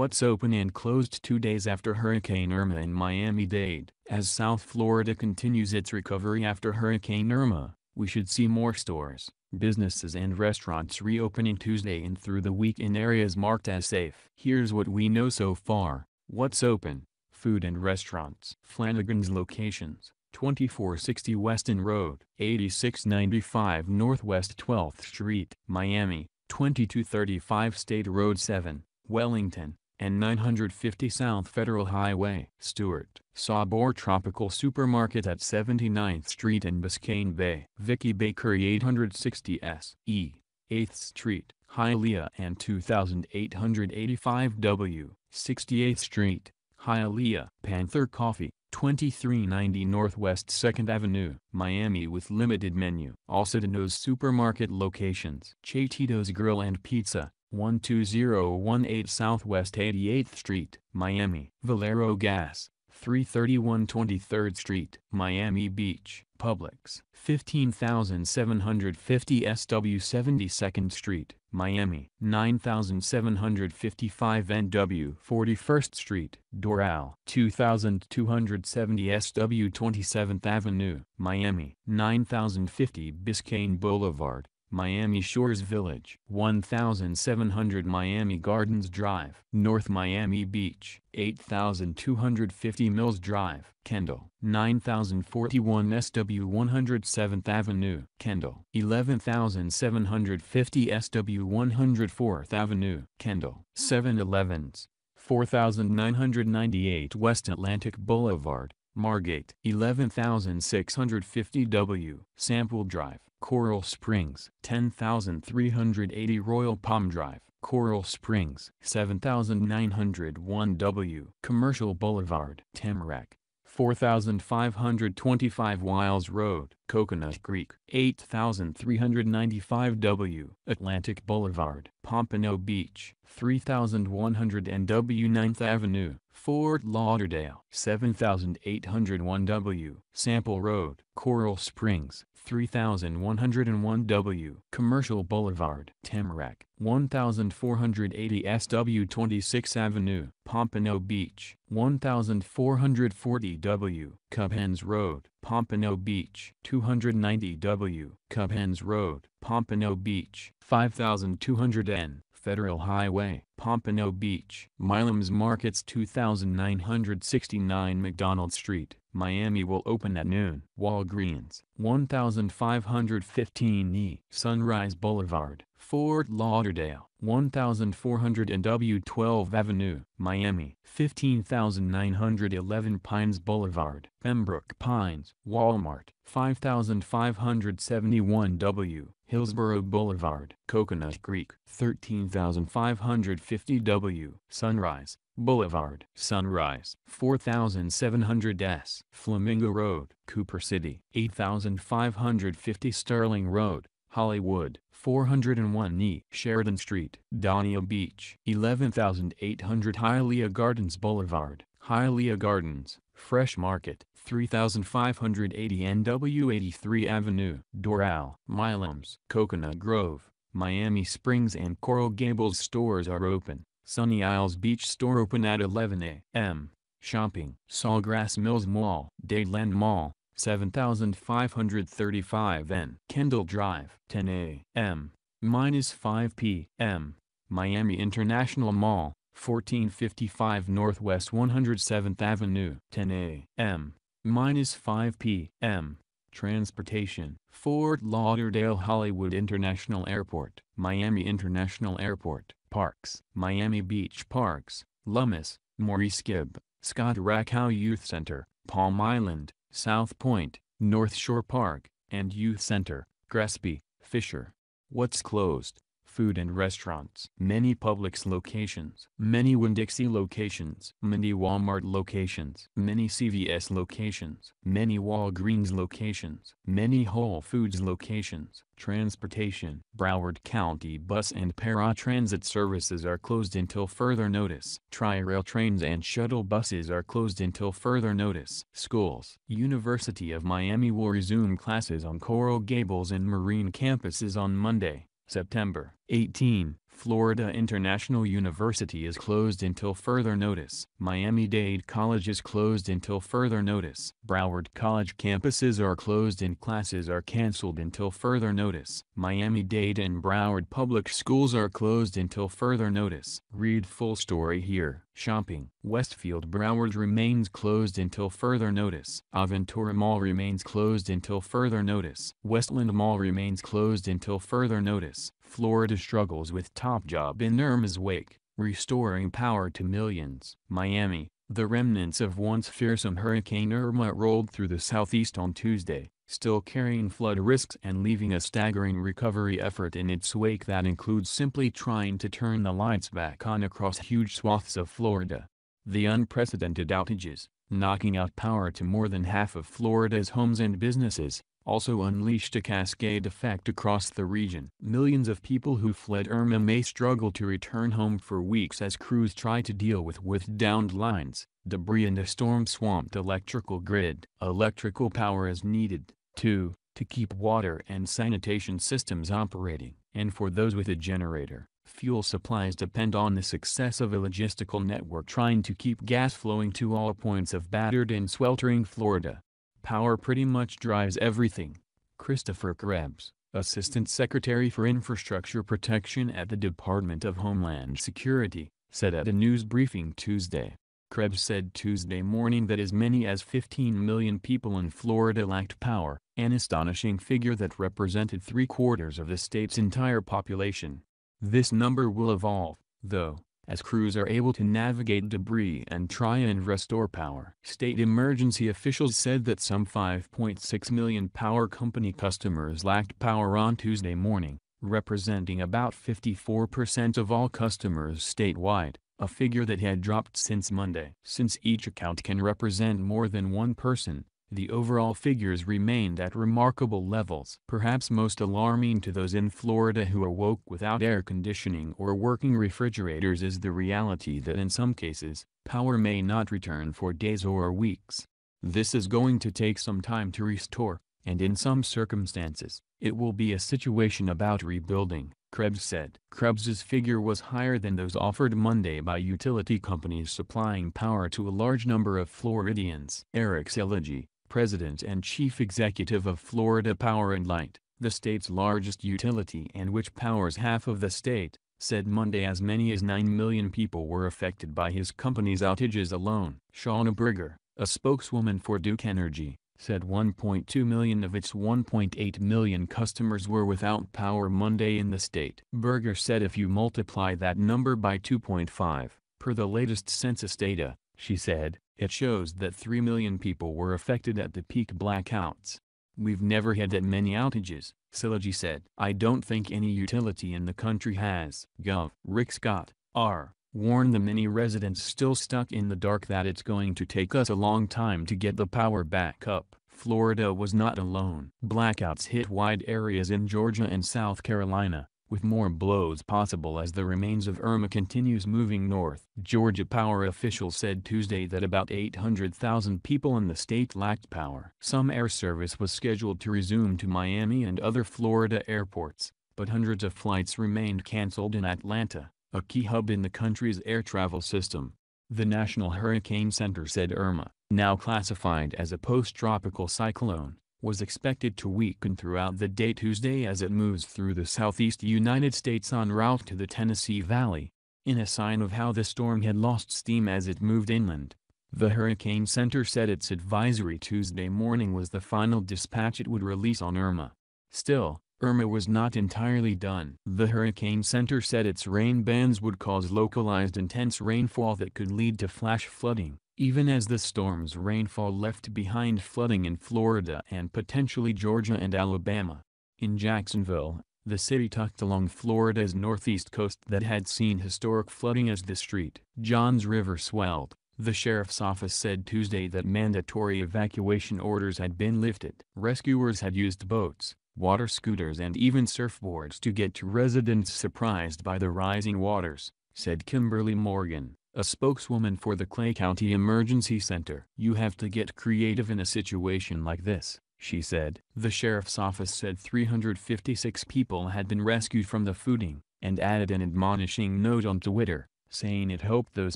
What's open and closed 2 days after Hurricane Irma in Miami-Dade? As South Florida continues its recovery after Hurricane Irma, we should see more stores, businesses and restaurants reopening Tuesday and through the week in areas marked as safe. Here's what we know so far. What's open? Food and restaurants. Flanigans locations: 2460 Weston Road, 8695 Northwest 12th Street, Miami, 2235 State Road 7, Wellington, and 950 South Federal Highway. Stuart, Sabor Tropical Supermarket at 79th Street in Biscayne Bay. Vicky Bakery 860 S.E. 8th Street, Hialeah and 2885 W. 68th Street, Hialeah. Panther Coffee, 2390 Northwest 2nd Avenue, Miami with limited menu. All Sedanos Supermarket locations. Tito's Grill and Pizza, 12018 Southwest 88th Street, Miami. Valero Gas, 331 23rd Street, Miami Beach. Publix, 15750 SW 72nd Street, Miami. 9755 NW 41st Street, Doral. 2270 SW 27th Avenue, Miami. 9050 Biscayne Boulevard, Miami Shores Village. 1700 Miami Gardens Drive, North Miami Beach. 8250 Mills Drive, Kendall. 9041 SW 107th Avenue, Kendall. 11750 SW 104th Avenue, Kendall. 7-Elevens, 4998 West Atlantic Boulevard, Margate. 11650 W. Sample Drive, Coral Springs. 10380 Royal Palm Drive, Coral Springs. 7901 W. Commercial Boulevard, Tamarack. 4525 Wiles Road, Coconut Creek. 8395 W. Atlantic Boulevard, Pompano Beach. 3100 W 9th Avenue, Fort Lauderdale. 7801 W. Sample Road, Coral Springs. 3101 W. Commercial Boulevard, Tamarack. 1480 SW 26th Avenue, Pompano Beach. 1440 W. Cubhens Road, Pompano Beach. 290 W. Cubhens Road, Pompano Beach. 5200 N. Federal Highway, Pompano Beach. Milam's Markets 2969 McDonald Street, Miami will open at noon. Walgreens, 1515 E. Sunrise Boulevard, Fort Lauderdale. 1400 and W 12th Avenue, Miami. 15911 Pines Boulevard, Pembroke Pines. Walmart, 5571 W. Hillsborough Boulevard, Coconut Creek. 13550 W. Sunrise Boulevard, Sunrise. 4700 S. Flamingo Road, Cooper City. 8550 Sterling Road, Hollywood. 401 E. Sheridan Street, Dania Beach. 11800 Hialeah Gardens Boulevard, Hialeah Gardens. Fresh Market, 3580 NW 83 Avenue, Doral. Milam's, Coconut Grove, Miami Springs and Coral Gables stores are open. Sunny Isles Beach store open at 11 a.m. Shopping. Sawgrass Mills Mall, Dade Lamm Mall, 7535 N. Kendall Drive, 10 a.m. - 5 p.m. Miami International Mall, 1455 Northwest 107th Avenue, 10 a.m. - 5 p.m. Transportation. Fort Lauderdale Hollywood International Airport, Miami International Airport. Parks. Miami Beach Parks, Lummis, Maurice Gibb, Scott Rakow Youth Center, Palm Island, South Point, North Shore Park, and Youth Center, Crespi, Fisher. What's closed? Food and restaurants. Many Publix locations. Many Winn-Dixie locations. Many Walmart locations. Many CVS locations. Many Walgreens locations. Many Whole Foods locations. Transportation. Broward County bus and paratransit services are closed until further notice. Tri-rail trains and shuttle buses are closed until further notice. Schools. University of Miami will resume classes on Coral Gables and Marine campuses on Monday, September 18, Florida International University is closed until further notice. Miami-Dade College is closed until further notice. Broward College campuses are closed and classes are canceled until further notice. Miami-Dade and Broward public schools are closed until further notice. Read full story here. Shopping. Westfield Broward remains closed until further notice. Aventura Mall remains closed until further notice. Westland Mall remains closed until further notice. Florida struggles with top job in Irma's wake, restoring power to millions. Miami. The remnants of once fearsome Hurricane Irma rolled through the southeast on Tuesday, still carrying flood risks and leaving a staggering recovery effort in its wake that includes simply trying to turn the lights back on across huge swaths of Florida. The unprecedented outages, knocking out power to more than half of Florida's homes and businesses, also unleashed a cascade effect across the region. Millions of people who fled Irma may struggle to return home for weeks as crews try to deal with downed lines, debris and a storm-swamped electrical grid. Electrical power is needed, too, to keep water and sanitation systems operating. And for those with a generator, fuel supplies depend on the success of a logistical network trying to keep gas flowing to all points of battered and sweltering Florida. Power pretty much drives everything. Christopher Krebs, Assistant Secretary for Infrastructure Protection at the Department of Homeland Security, said at a news briefing Tuesday. Krebs said Tuesday morning that as many as 15 million people in Florida lacked power, an astonishing figure that represented 3/4 of the state's entire population. This number will evolve, though, as crews are able to navigate debris and try and restore power. State emergency officials said that some 5.6 million power company customers lacked power on Tuesday morning, representing about 54% of all customers statewide, a figure that had dropped since Monday. Since each account can represent more than one person, the overall figures remained at remarkable levels. Perhaps most alarming to those in Florida who awoke without air conditioning or working refrigerators is the reality that in some cases, power may not return for days or weeks. This is going to take some time to restore, and in some circumstances, it will be a situation about rebuilding, Krebs said. Krebs's figure was higher than those offered Monday by utility companies supplying power to a large number of Floridians. Eric Seligy, President and Chief Executive of Florida Power and Light, the state's largest utility and which powers half of the state, said Monday as many as 9 million people were affected by his company's outages alone. Shauna Brigger, a spokeswoman for Duke Energy, said 1.2 million of its 1.8 million customers were without power Monday in the state. Berger said if you multiply that number by 2.5, per the latest census data, she said, it shows that 3 million people were affected at the peak blackouts. We've never had that many outages, Seligy said. I don't think any utility in the country has. Gov. Rick Scott, R., warned the many residents still stuck in the dark that it's going to take us a long time to get the power back up. Florida was not alone. Blackouts hit wide areas in Georgia and South Carolina, with more blows possible as the remains of Irma continues moving north. Georgia power officials said Tuesday that about 800,000 people in the state lacked power. Some air service was scheduled to resume to Miami and other Florida airports, but hundreds of flights remained canceled in Atlanta, a key hub in the country's air travel system. The National Hurricane Center said Irma, now classified as a post-tropical cyclone, was expected to weaken throughout the day Tuesday as it moves through the southeast United States en route to the Tennessee Valley, in a sign of how the storm had lost steam as it moved inland. The Hurricane Center said its advisory Tuesday morning was the final dispatch it would release on Irma. Still, Irma was not entirely done. The Hurricane Center said its rain bands would cause localized intense rainfall that could lead to flash flooding, even as the storm's rainfall left behind flooding in Florida and potentially Georgia and Alabama. In Jacksonville, the city tucked along Florida's northeast coast that had seen historic flooding as the St. Johns River swelled, the sheriff's office said Tuesday that mandatory evacuation orders had been lifted. Rescuers had used boats, water scooters and even surfboards to get to residents surprised by the rising waters, said Kimberly Morgan, a spokeswoman for the Clay County Emergency Center. You have to get creative in a situation like this, she said. The sheriff's office said 356 people had been rescued from the flooding, and added an admonishing note on Twitter, saying it hoped those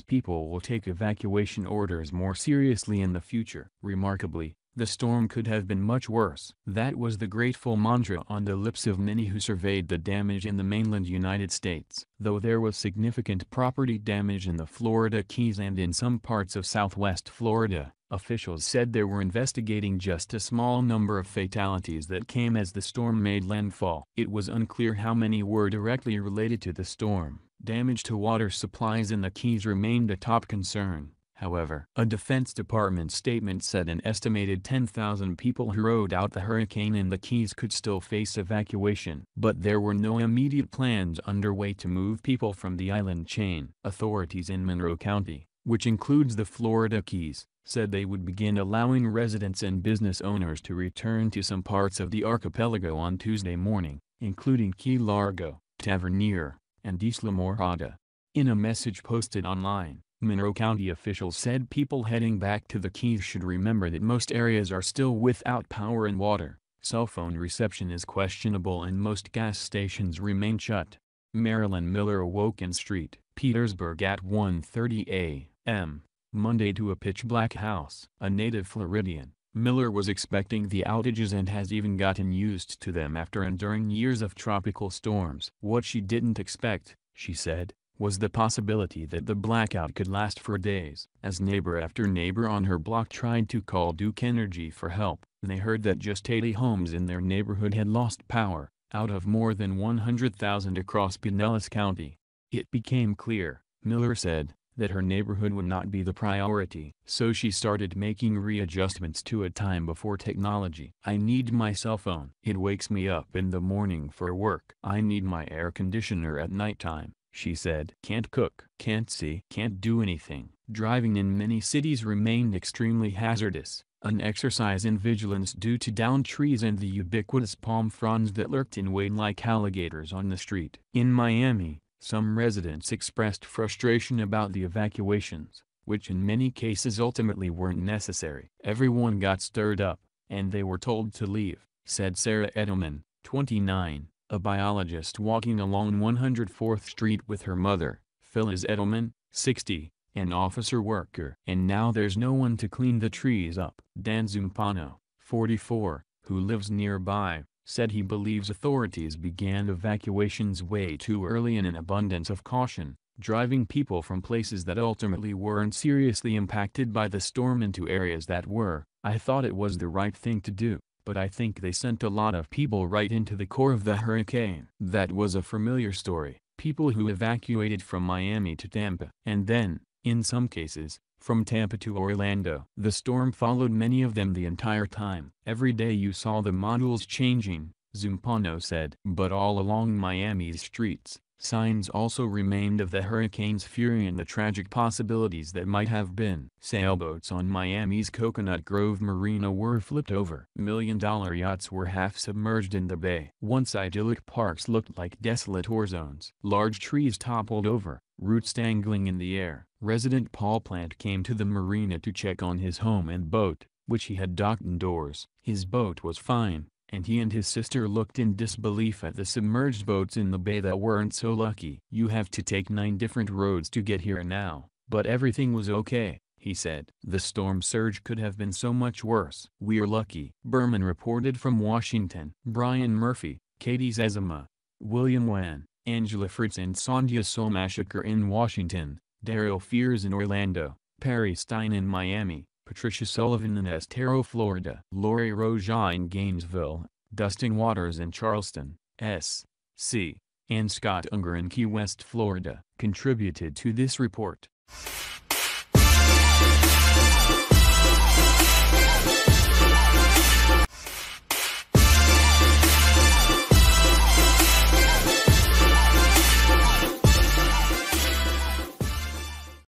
people will take evacuation orders more seriously in the future. Remarkably, the storm could have been much worse. That was the grateful mantra on the lips of many who surveyed the damage in the mainland United States. Though there was significant property damage in the Florida Keys and in some parts of southwest Florida, officials said they were investigating just a small number of fatalities that came as the storm made landfall. It was unclear how many were directly related to the storm. Damage to water supplies in the Keys remained a top concern. However, a Defense Department statement said an estimated 10,000 people who rode out the hurricane in the Keys could still face evacuation. But there were no immediate plans underway to move people from the island chain. Authorities in Monroe County, which includes the Florida Keys, said they would begin allowing residents and business owners to return to some parts of the archipelago on Tuesday morning, including Key Largo, Tavernier, and Isla Morada. In a message posted online, Monroe County officials said people heading back to the Keys should remember that most areas are still without power and water, cell phone reception is questionable and most gas stations remain shut. Marilyn Miller awoke in St. Petersburg at 1:30 a.m. Monday to a pitch-black house. A native Floridian, Miller was expecting the outages and has even gotten used to them after enduring years of tropical storms. What she didn't expect, she said, was the possibility that the blackout could last for days. As neighbor after neighbor on her block tried to call Duke Energy for help, they heard that just 80 homes in their neighborhood had lost power, out of more than 100,000 across Pinellas County. It became clear, Miller said, that her neighborhood would not be the priority. So she started making readjustments to a time before technology. I need my cell phone. It wakes me up in the morning for work. I need my air conditioner at nighttime, she said. Can't cook, can't see, can't do anything. Driving in many cities remained extremely hazardous, an exercise in vigilance due to downed trees and the ubiquitous palm fronds that lurked in wait like alligators on the street. In Miami, some residents expressed frustration about the evacuations, which in many cases ultimately weren't necessary. Everyone got stirred up, and they were told to leave, said Sarah Edelman, 29, a biologist walking along 104th Street with her mother, Phyllis Edelman, 60, an officer worker. And now there's no one to clean the trees up. Dan Zumpano, 44, who lives nearby, said he believes authorities began evacuations way too early in an abundance of caution, driving people from places that ultimately weren't seriously impacted by the storm into areas that were. I thought it was the right thing to do, but I think they sent a lot of people right into the core of the hurricane. That was a familiar story, people who evacuated from Miami to Tampa, and then, in some cases, from Tampa to Orlando. The storm followed many of them the entire time. Every day you saw the models changing, Zumpano said. But all along Miami's streets, signs also remained of the hurricane's fury and the tragic possibilities that might have been. Sailboats on Miami's Coconut Grove Marina were flipped over. $1-million yachts were half submerged in the bay. Once idyllic parks looked like desolate war zones. Large trees toppled over, roots dangling in the air. Resident Paul Plant came to the marina to check on his home and boat, which he had docked indoors. His boat was fine, and he and his sister looked in disbelief at the submerged boats in the bay that weren't so lucky. You have to take 9 different roads to get here now, but everything was okay, he said. The storm surge could have been so much worse. We're lucky. Berman reported from Washington. Brian Murphy, Katie Zezima, William Wan, Angela Fritz and Sandhya Solmashikar in Washington, Daryl Fears in Orlando, Perry Stein in Miami, Patricia Sullivan in Estero, Florida, Lori Roja in Gainesville, Dustin Waters in Charleston, S.C., and Scott Unger in Key West, Florida, contributed to this report.